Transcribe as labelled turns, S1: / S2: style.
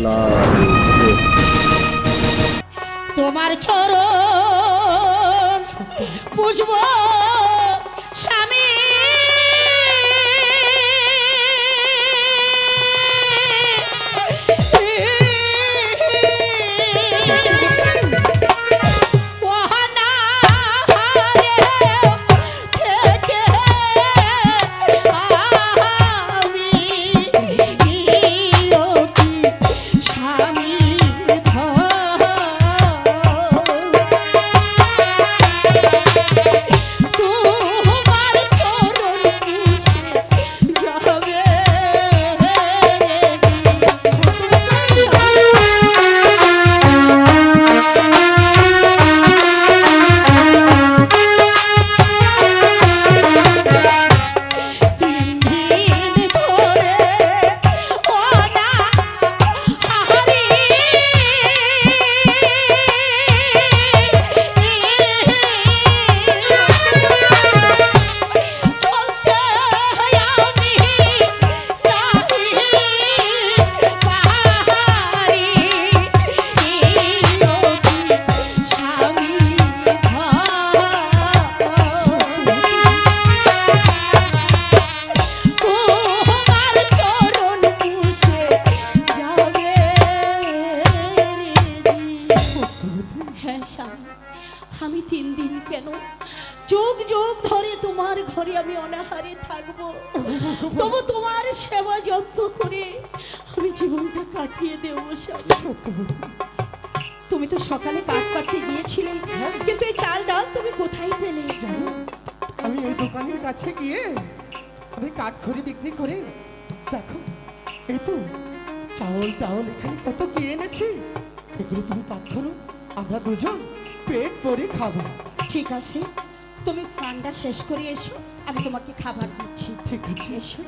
S1: লাগছে।
S2: তোমার চরণ পুষ্প স্বামী আমি 3 দিন কেন যুগ যুগ ধরে তোমার ঘরে আমি অনাহারে থাকবো, তবু তোমার সেবা যত্ন করে আমি জীবনটা কাটিয়ে দেবো। তুমি তো সকালে কাঠ কাটতে গিয়েছিলে, কিন্তু এই চাল ডাল তুমি কোথায় পেলে?
S3: আমি এই দোকানের কাছে গিয়ে আমি কাঠ খড়ি বিক্রি করে, দেখো এই তো চাউল এখানে কত কি এনেছি, এগুলো তুমি পাক করো, আমরা দুজন পেট ভরে খাবো।
S2: ঠিক আছে, তুমি স্নানটা শেষ করে এসো, আমি তোমাকে খাবার দিচ্ছি।
S3: ঠিক আছে,
S2: এসো।